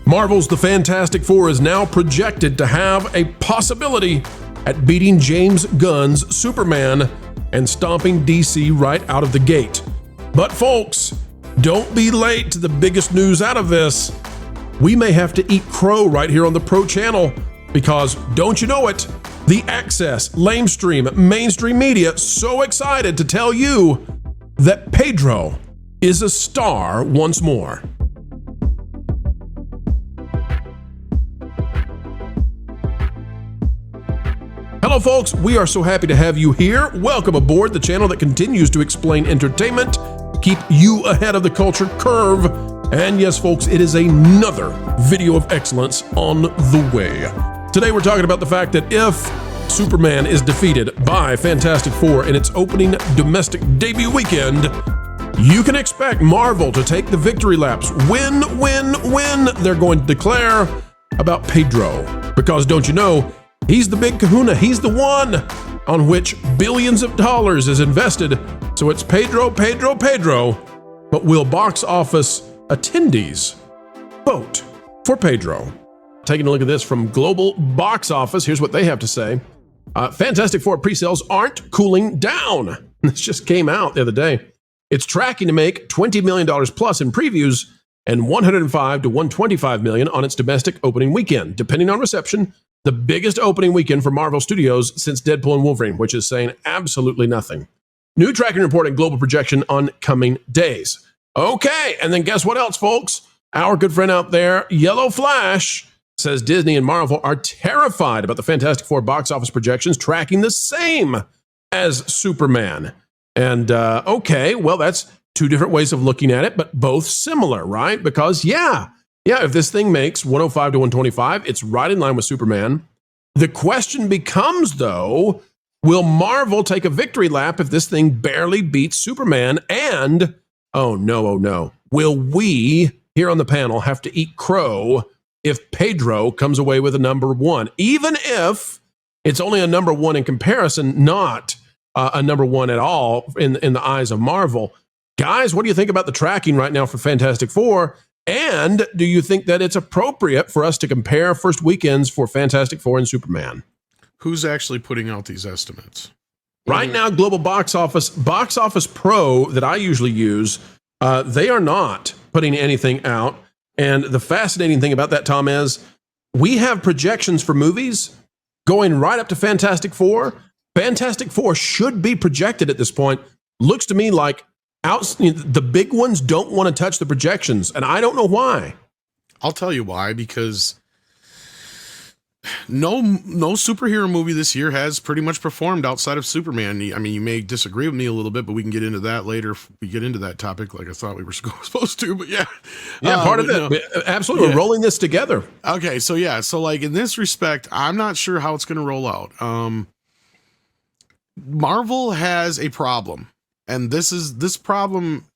Marvel's The Fantastic Four is now projected to have a possibility at beating James Gunn's Superman and stomping DC right out of the gate. But folks, don't be late to the biggest news out of this. We may have to eat crow right here on the Pro Channel because, don't you know it, the Access, Lamestream, mainstream media so excited to tell you that Pedro is a star once more. Hello folks, we are so happy to have you here. Welcome aboard the channel that continues to explain entertainment, keep you ahead of the culture curve. And yes folks, it is another video of excellence on the way. Today we're talking about the fact that if Superman is defeated by Fantastic Four in its opening domestic debut weekend, you can expect Marvel to take the victory laps when they're going to declare about Pedro. Because don't you know, he's the big kahuna, he's the one on which billions of dollars is invested. So it's Pedro, but will box office attendees vote for Pedro? Taking a look at this from Global Box Office, here's what they have to say. Fantastic Four pre-sales aren't cooling down. This just came out the other day. It's tracking to make $20 million plus in previews and $105 to $125 million on its domestic opening weekend, depending on reception. The biggest opening weekend for Marvel Studios since Deadpool and Wolverine, which is saying absolutely nothing. New tracking report and global projection on coming days. Okay, and then guess what else, folks? Our good friend out there, Yellow Flash, says Disney and Marvel are terrified about the Fantastic Four box office projections tracking the same as Superman. And okay, well, that's two different ways of looking at it, but both similar, right? Because yeah, if this thing makes 105 to 125, it's right in line with Superman. The question becomes, though, will Marvel take a victory lap if this thing barely beats Superman? And, oh no, will we here on the panel have to eat crow if Pedro comes away with a number one, even if it's only a number one in comparison, not a number one at all in the eyes of Marvel? Guys, what do you think about the tracking right now for Fantastic Four? And do you think that it's appropriate for us to compare first weekends for Fantastic Four and Superman? Who's actually putting out these estimates? Right now, Global Box Office Pro that I usually use, they are not putting anything out. And the fascinating thing about that, Tom, is we have projections for movies going right up to Fantastic Four. Fantastic Four should be projected at this point. Looks to me like the big ones don't want to touch the projections, and I don't know why. I'll tell you why, because no superhero movie this year has pretty much performed outside of Superman. I mean, you may disagree with me a little bit, but we can get into that later if we get into that topic like I thought we were supposed to, but yeah. Part of it. No. Absolutely. Yeah. We're rolling this together. Okay. So yeah. So like in this respect, I'm not sure how it's going to roll out. Marvel has a problem. And this problem,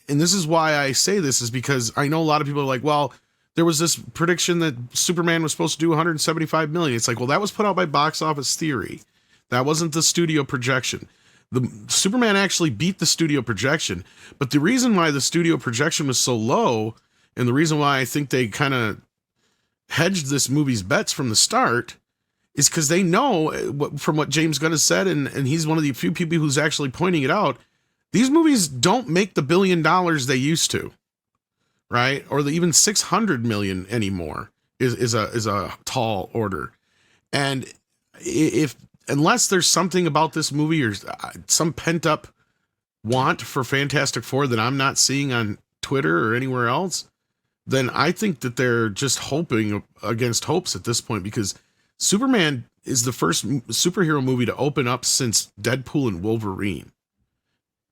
and this is why I say this, is because I know a lot of people are like, well, there was this prediction that Superman was supposed to do 175 million. It's like, well, that was put out by Box Office Theory. That wasn't the studio projection. The Superman actually beat the studio projection. But the reason why the studio projection was so low, and the reason why I think they kind of hedged this movie's bets from the start, is because they know, from what James Gunn has said, and he's one of the few people who's actually pointing it out, these movies don't make the $1 billion they used to, right? Or even 600 million anymore is a tall order. And unless there's something about this movie or some pent up want for Fantastic Four that I'm not seeing on Twitter or anywhere else, then I think that they're just hoping against hopes at this point, because Superman is the first superhero movie to open up since Deadpool and Wolverine.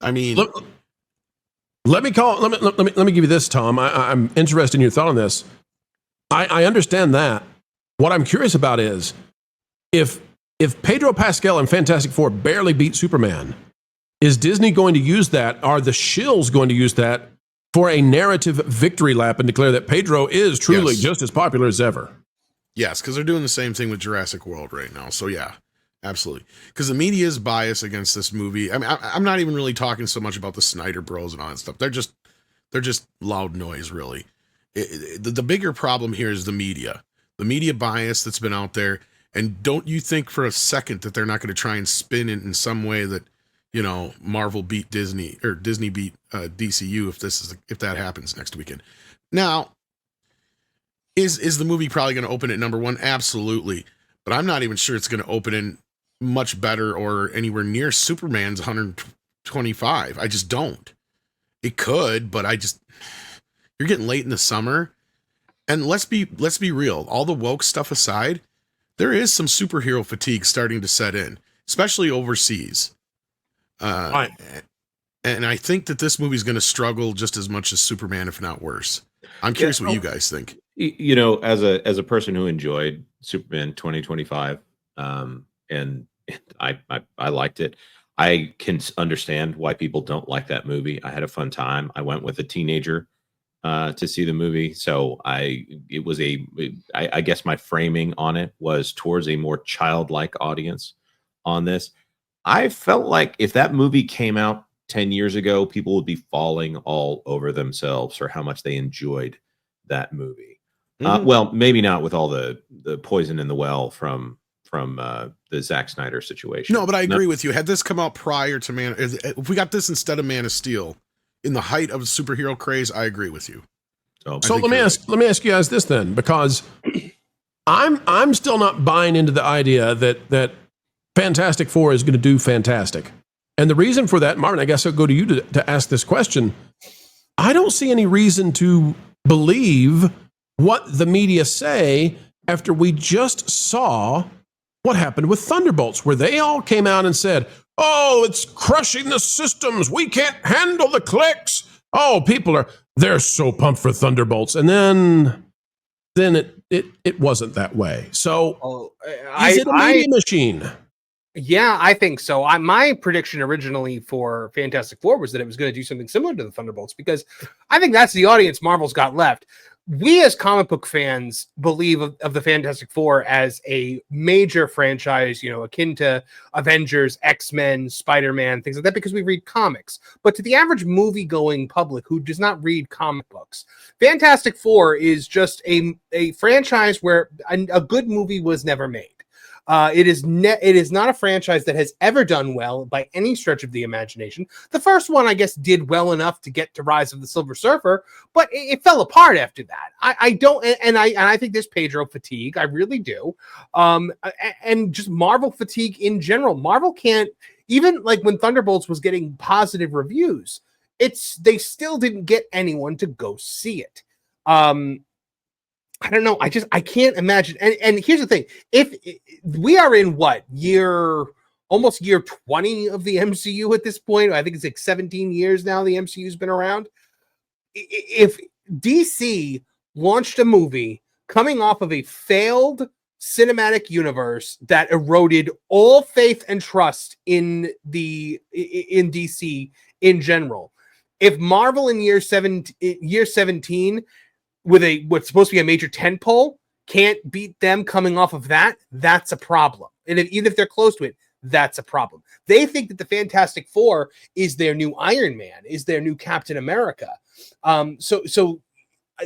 I mean, let me give you this, Tom. I'm interested in your thought on this. I understand that. What I'm curious about is if Pedro Pascal and Fantastic Four barely beat Superman, is Disney going to use that? Are the shills going to use that for a narrative victory lap and declare that Pedro is truly just as popular as ever? Yes, because they're doing the same thing with Jurassic World right now. So yeah, absolutely. Because the media is biased against this movie. I mean, I'm not even really talking so much about the Snyder Bros and all that stuff. They're just loud noise, really. The bigger problem here is the media bias that's been out there. And don't you think for a second that they're not going to try and spin it in some way that, Marvel beat Disney or Disney beat DCU if that happens next weekend. Now, is the movie probably going to open at number one? Absolutely. But I'm not even sure it's going to open in much better or anywhere near Superman's 125. I just don't. It could, but you're getting late in the summer. And let's be real. All the woke stuff aside, there is some superhero fatigue starting to set in, especially overseas. Right. And I think that this movie is going to struggle just as much as Superman, if not worse. I'm curious what you guys think. As a person who enjoyed Superman 2025, and I liked it. I can understand why people don't like that movie. I had a fun time. I went with a teenager to see the movie, so I guess my framing on it was towards a more childlike audience on this. I felt like if that movie came out 10 years ago, people would be falling all over themselves for how much they enjoyed that movie. Well, maybe not with all the poison in the well from the Zack Snyder situation. No, but I agree with you. Had this come out prior to if we got this instead of Man of Steel, in the height of superhero craze, I agree with you. So let me ask you guys this then, because I'm still not buying into the idea that Fantastic Four is going to do fantastic. And the reason for that, Martin, I guess I'll go to you to ask this question. I don't see any reason to believe what the media say after we just saw what happened with Thunderbolts, where they all came out and said, oh, it's crushing the systems. We can't handle the clicks. Oh, they're so pumped for Thunderbolts. And then it wasn't that way. So is it a media machine? Yeah, I think so. My prediction originally for Fantastic Four was that it was going to do something similar to the Thunderbolts, because I think that's the audience Marvel's got left. We as comic book fans believe of the Fantastic Four as a major franchise, akin to Avengers, X-Men, Spider-Man, things like that, because we read comics. But to the average movie-going public who does not read comic books, Fantastic Four is just a franchise where a good movie was never made. It is not a franchise that has ever done well by any stretch of the imagination. The first one, I guess, did well enough to get to Rise of the Silver Surfer, but it fell apart after that. I think there's Pedro fatigue. I really do. And just Marvel fatigue in general. Marvel can't, even like when Thunderbolts was getting positive reviews, they still didn't get anyone to go see it. I don't know. I can't imagine. And here's the thing. If we are in almost year 20 of the MCU at this point, I think it's like 17 years now the MCU's been around. If DC launched a movie coming off of a failed cinematic universe that eroded all faith and trust in DC in general, if Marvel in year 17 with what's supposed to be a major tentpole can't beat them coming off of that, that's a problem. And even if they're close to it, that's a problem. They think that the Fantastic Four is their new Iron Man, is their new Captain America. So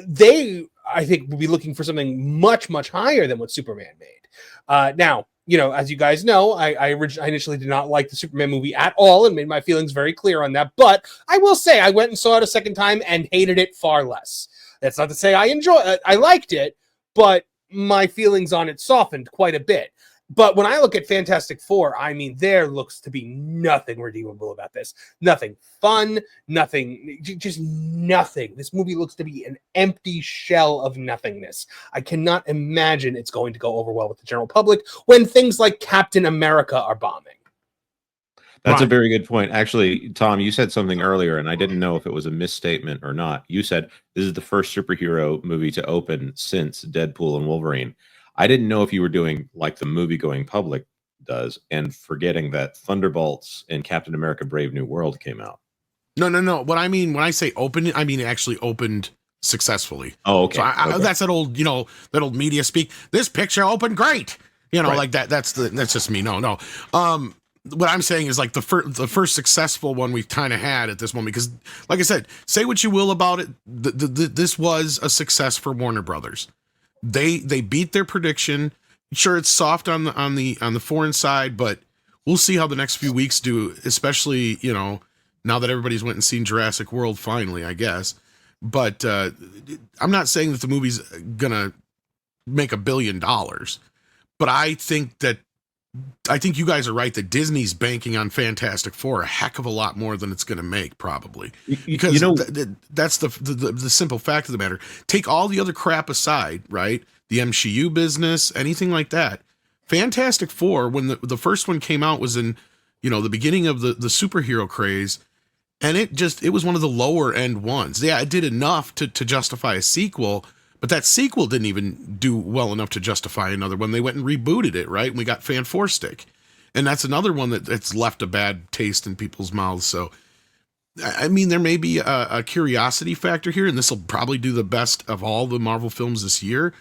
they, I think, will be looking for something much, much higher than what Superman made. Now, as you guys know, I initially did not like the Superman movie at all and made my feelings very clear on that. But I will say I went and saw it a second time and hated it far less. That's not to say I liked it, but my feelings on it softened quite a bit. But when I look at Fantastic Four, I mean, there looks to be nothing redeemable about this. Nothing fun, nothing, just nothing. This movie looks to be an empty shell of nothingness. I cannot imagine it's going to go over well with the general public when things like Captain America are bombing. That's a very good point. Actually, Tom, you said something earlier, and I didn't know if it was a misstatement or not. You said this is the first superhero movie to open since Deadpool and Wolverine. I didn't know if you were doing like the movie-going public does and forgetting that Thunderbolts and Captain America Brave New World came out. No. What I mean when I say open, I mean it actually opened successfully. Oh, okay. So that's that old media speak. This picture opened great. Right. Like that. That's just me. No. what I'm saying is like the first successful one we've kind of had at this moment, because like I said, say what you will about it, this was a success for Warner Brothers. They beat their prediction. Sure, it's soft on the foreign side, but we'll see how the next few weeks do, especially, you know, now that everybody's went and seen Jurassic World finally, I guess. But I'm not saying that the movie's gonna make $1 billion, but I think you guys are right that Disney's banking on Fantastic Four a heck of a lot more than it's going to make, probably, because you know that's the simple fact of the matter. Take all the other crap aside, right? The MCU business, anything like that. Fantastic Four, when the first one came out, was in, you know, the beginning of the superhero craze, and it was one of the lower end ones. Yeah, it did enough to justify a sequel. But that sequel didn't even do well enough to justify another one. They went and rebooted it, right? And we got Fan Four Stick. And that's another one that's left a bad taste in people's mouths. So, I mean, there may be a curiosity factor here, and this will probably do the best of all the Marvel films this year.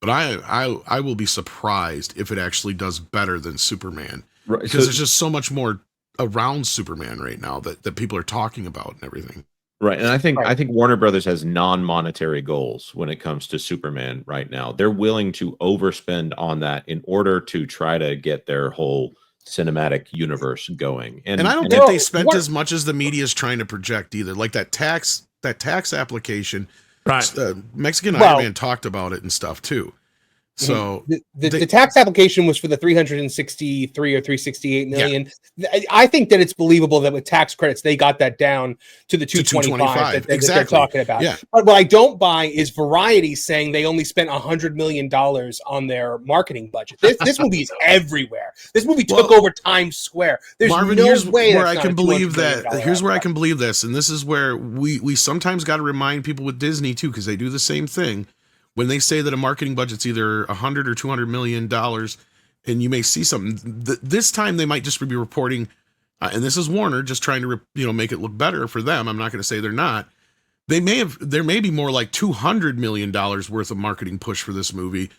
But I will be surprised if it actually does better than Superman. Right. Because there's just so much more around Superman right now that people are talking about and everything. Right. And I think Warner Brothers has non-monetary goals when it comes to Superman right now. They're willing to overspend on that in order to try to get their whole cinematic universe going. And I don't think they spent as much as the media is trying to project either. Like that tax application, right? Mexican Iron Man talked about it and stuff too. So the tax application was for the 363 or 368 million. Yeah. I think that it's believable that with tax credits they got that down to the 225 that they're talking about. Yeah. But what I don't buy is Variety saying they only spent $100 million on their marketing budget. This movie is everywhere. This movie took over Times Square. There's Marvin, no here's way where I can believe that. Here's where I can believe this, and this is where we sometimes got to remind people with Disney too, because they do the same thing. When they say that a marketing budget's either $100 or $200 million, and you may see something, this time they might just be reporting, and this is Warner just trying to make it look better for them. I'm not going to say they're not. There may be more like $200 million worth of marketing push for this movie,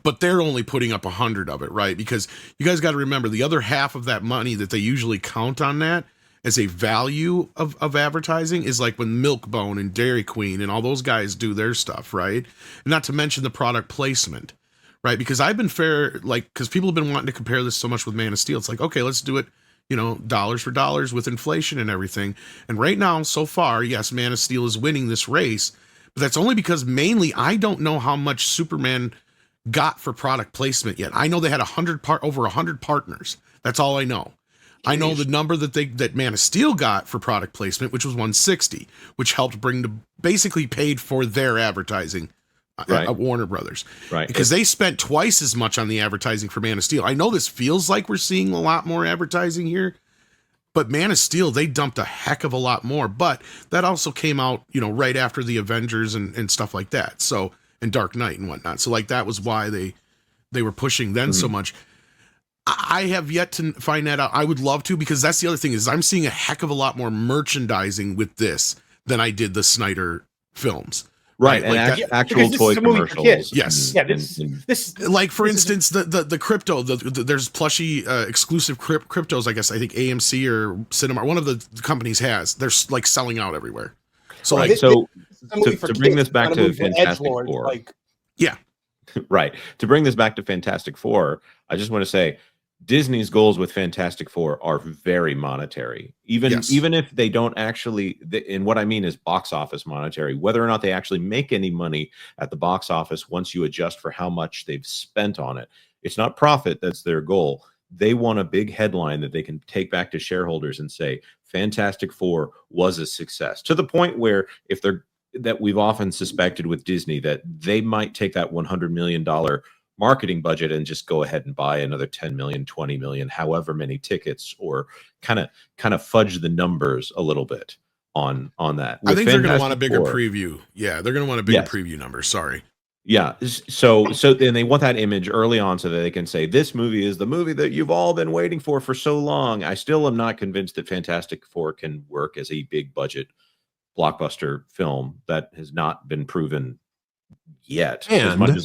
but they're only putting up 100 of it, right? Because you guys got to remember the other half of that money that they usually count on that as a value of advertising is like when Milk-Bone and Dairy Queen and all those guys do their stuff, right? And not to mention the product placement, right? Because I've been fair, like, because people have been wanting to compare this so much with Man of Steel. It's like, okay, let's do it, dollars for dollars with inflation and everything. And right now, so far, yes, Man of Steel is winning this race, but that's only because mainly I don't know how much Superman got for product placement yet. I know they had over 100 partners. That's all I know. I know the number that Man of Steel got for product placement, which was 160, which helped basically paid for their advertising at Warner Brothers. Right. Because they spent twice as much on the advertising for Man of Steel. I know this feels like we're seeing a lot more advertising here, but Man of Steel, they dumped a heck of a lot more. But that also came out, right after the Avengers and stuff like that. So, and Dark Knight and whatnot. So like that was why they were pushing then so much. I have yet to find that out. I would love to, because that's the other thing is I'm seeing a heck of a lot more merchandising with this than I did the Snyder films. Right. And like actual toy commercials. Yes. Yeah. This like for instance, the crypto, there's plushy exclusive cryptos. I think AMC or Cinema, one of the companies has. They're like selling out everywhere. So to bring this back to Fantastic Four. Right. To bring this back to Fantastic Four, I just want to say Disney's goals with Fantastic Four are very monetary. Even if they don't actually, and what I mean is box office monetary, whether or not they actually make any money at the box office once you adjust for how much they've spent on it. It's not profit that's their goal. They want a big headline that they can take back to shareholders and say, Fantastic Four was a success, to the point where that we've often suspected with Disney that they might take that $100 million marketing budget and just go ahead and buy another 10 million, 20 million, however many tickets, or kind of fudge the numbers a little bit on that. I think they're going to want a bigger preview. Yeah, they're going to want a bigger preview number. Sorry. Yeah. So then they want that image early on so that they can say, this movie is the movie that you've all been waiting for so long. I still am not convinced that Fantastic Four can work as a big budget blockbuster film. That has not been proven yet. And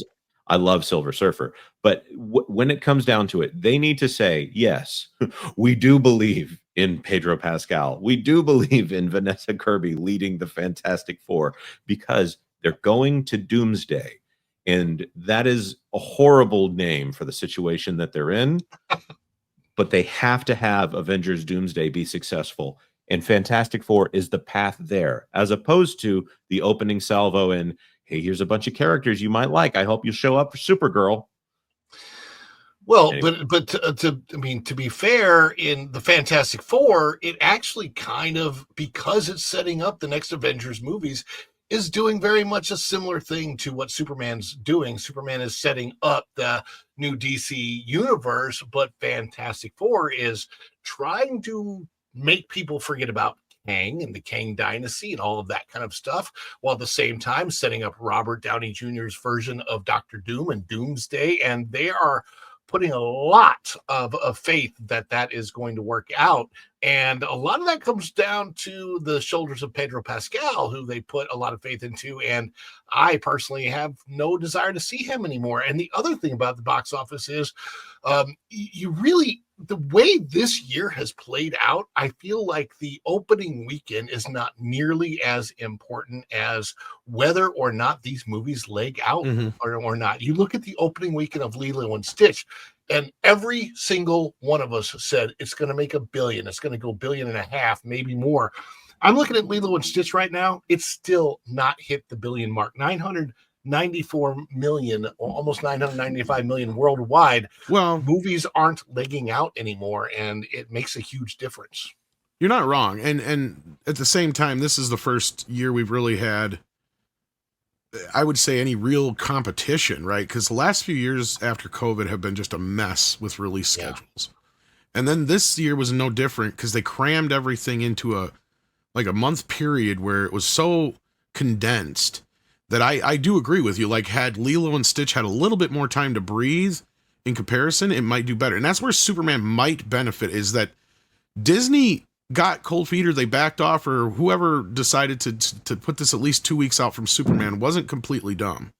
I love Silver Surfer. But when it comes down to it, they need to say, yes, we do believe in Pedro Pascal. We do believe in Vanessa Kirby leading the Fantastic Four, because they're going to Doomsday. And that is a horrible name for the situation that they're in. But they have to have Avengers Doomsday be successful. And Fantastic Four is the path there, as opposed to the opening salvo and, hey, here's a bunch of characters you might like. I hope you show up for Supergirl. Well, Anyway. but to be fair, in the Fantastic Four, it actually kind of, because it's setting up the next Avengers movies, is doing very much a similar thing to what Superman's doing. Superman is setting up the new DC universe, but Fantastic Four is trying to make people forget about Kang and the Kang dynasty and all of that kind of stuff, while at the same time setting up Robert Downey Jr.'s version of Doctor Doom and Doomsday. And they are putting a lot of faith that is going to work out. And a lot of that comes down to the shoulders of Pedro Pascal, who they put a lot of faith into. And I personally have no desire to see him anymore. And the other thing about the box office is the way this year has played out, I feel like the opening weekend is not nearly as important as whether or not these movies leg out or not. You look at the opening weekend of Lilo and Stitch, and every single one of us said it's going to make $1 billion. It's going to go $1.5 billion, maybe more. I'm looking at Lilo and Stitch right now. It's still not hit the billion mark. 994 million, almost 995 million worldwide. Well, Movies aren't legging out anymore, and it makes a huge difference. you're not wrong. And at the same time, this is the first year we've really had, I would say, any real competition, right? Because the last few years after COVID have been just a mess with release schedules. And then this year was no different, because they crammed everything into a month period where it was so condensed that I do agree with you. Like, had Lilo and Stitch had a little bit more time to breathe in comparison, it might do better. And that's where Superman might benefit, is that Disney got cold feet, or they backed off, or whoever decided to put this at least 2 weeks out from Superman wasn't completely dumb.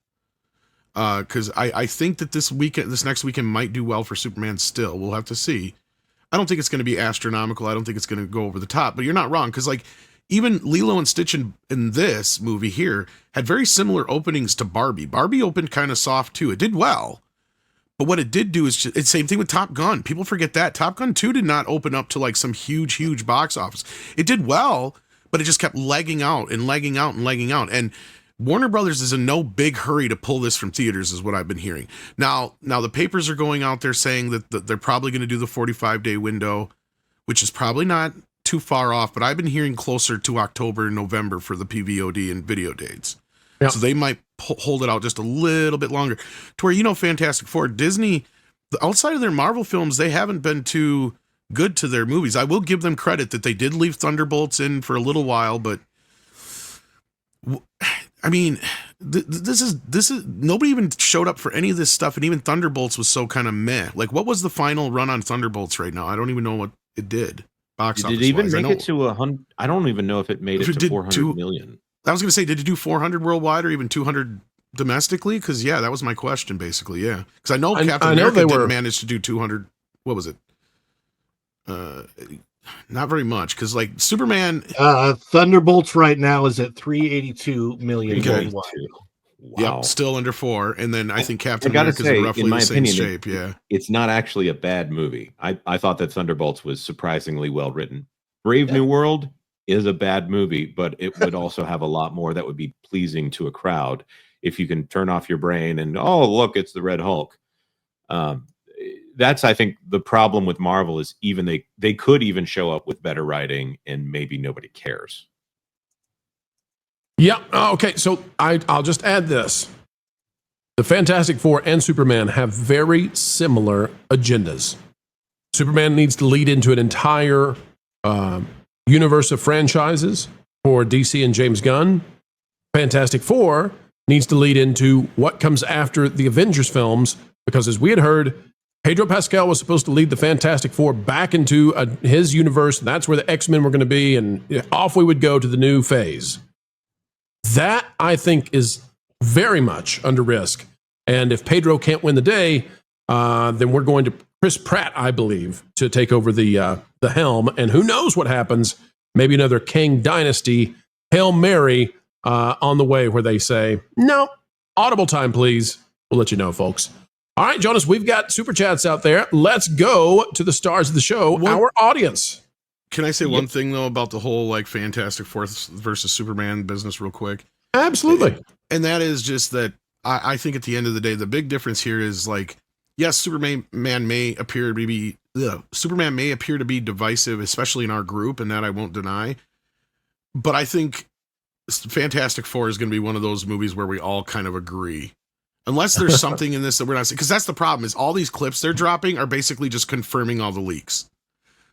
Because I think that this next weekend might do well for Superman still. We'll have to see. I don't think it's going to be astronomical. I don't think it's going to go over the top, but you're not wrong. Because like, even Lilo and Stitch in this movie here had very similar openings to Barbie. Barbie opened kind of soft too. It did well, but what it did do is it's same thing with Top Gun. People forget that Top Gun 2 did not open up to like some huge box office. It did well, but it just kept legging out. And Warner Brothers is in no big hurry to pull this from theaters, is what I've been hearing. Now the papers are going out there saying that they're probably going to do the 45-day window, which is probably not too far off, but I've been hearing closer to October and November for the PVOD and video dates. Yeah. So they might hold it out just a little bit longer, to where, Fantastic Four, Disney, outside of their Marvel films, they haven't been too good to their movies. I will give them credit that they did leave Thunderbolts in for a little while, but I mean, this is nobody even showed up for any of this stuff, and even Thunderbolts was so kind of meh. Like, what was the final run on Thunderbolts right now? I don't even know what it did. Box office. Did it even make it to 100? I don't even know if it made it to 400 million. I was going to say, did it do 400 worldwide or even 200 domestically? Because that was my question, basically. Yeah, because I know Captain America didn't manage to do 200. What was it? Not very much, because like Superman, Thunderbolts right now is at 382 million worldwide. Wow. Yep, still under 4. And then I think Captain America is in roughly the same shape. It's not actually a bad movie. I thought that Thunderbolts was surprisingly well written. Brave New World is a bad movie, but it would also have a lot more that would be pleasing to a crowd if you can turn off your brain and, oh, look, it's the Red Hulk. That's, I think, the problem with Marvel is even they could even show up with better writing and maybe nobody cares. Yeah. Okay. So I'll just add this. The Fantastic Four and Superman have very similar agendas. Superman needs to lead into an entire universe of franchises for DC and James Gunn. Fantastic Four needs to lead into what comes after the Avengers films, because as we had heard, Pedro Pascal was supposed to lead the Fantastic Four back into his universe. That's where the X-Men were going to be, and off we would go to the new phase. That, I think, is very much under risk And if Pedro can't win the day, then we're going to Chris Pratt, I believe, to take over the helm. And who knows what happens? Maybe another King Dynasty Hail Mary on the way, where they say, no, audible time, please. We'll let you know, folks. All right, Jonas, we've got super chats out there. Let's go to the stars of the show, our audience. Can I say one thing, though, about the whole like Fantastic Four versus Superman business real quick? Absolutely. And that is just that I think at the end of the day, the big difference here is like, yes, Superman may appear to be divisive, especially in our group, and that I won't deny. But I think Fantastic Four is going to be one of those movies where we all kind of agree. Unless there's something in this that we're not seeing. Because that's the problem, is all these clips they're dropping are basically just confirming all the leaks.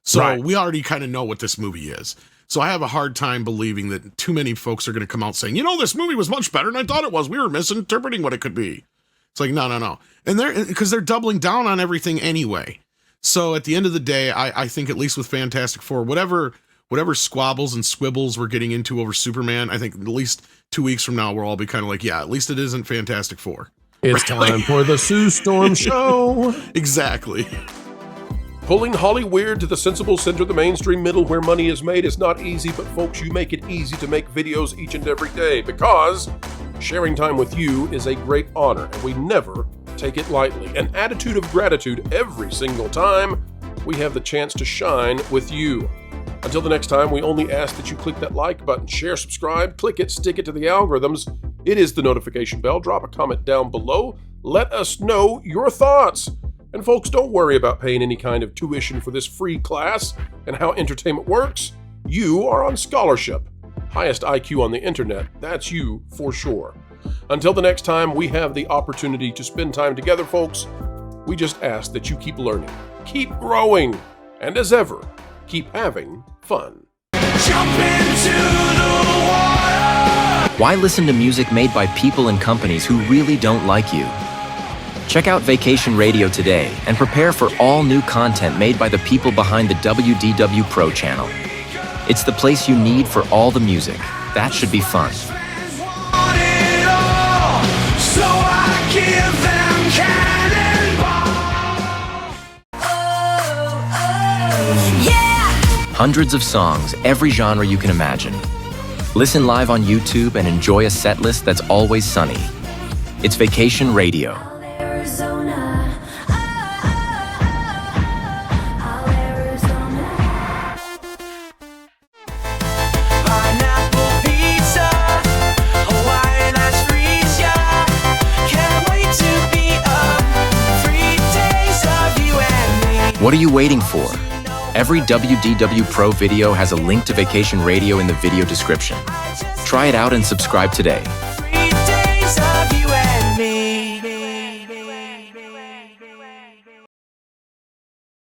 So we already kind of know what this movie is. So I have a hard time believing that too many folks are going to come out saying, this movie was much better than I thought it was. We were misinterpreting what it could be. It's like, no. And they're doubling down on everything anyway. So at the end of the day, I think at least with Fantastic Four, whatever squabbles and squibbles we're getting into over Superman, I think at least 2 weeks from now, we'll all be kind of like, yeah, at least it isn't Fantastic Four. It's time for the Sue Storm Show. Exactly. Pulling Hollyweird to the sensible center, the mainstream middle where money is made is not easy, but folks, you make it easy to make videos each and every day, because sharing time with you is a great honor, and we never take it lightly. An attitude of gratitude every single time we have the chance to shine with you. Until the next time, we only ask that you click that like button, share, subscribe, click it, stick it to the algorithms. It is the notification bell. Drop a comment down below. Let us know your thoughts. And folks, don't worry about paying any kind of tuition for this free class and how entertainment works. You are on scholarship. Highest IQ on the internet. That's you for sure. Until the next time we have the opportunity to spend time together, folks, we just ask that you keep learning, keep growing, and as ever, keep having fun. Jump into the water! Why listen to music made by people and companies who really don't like you? Check out Vacation Radio today and prepare for all new content made by the people behind the WDW Pro Channel. It's the place you need for all the music. That should be fun. Hundreds of songs, every genre you can imagine. Listen live on YouTube and enjoy a set list that's always sunny. It's Vacation Radio. What are you waiting for? Every WDW Pro video has a link to Vacation Radio in the video description. Try it out and subscribe today.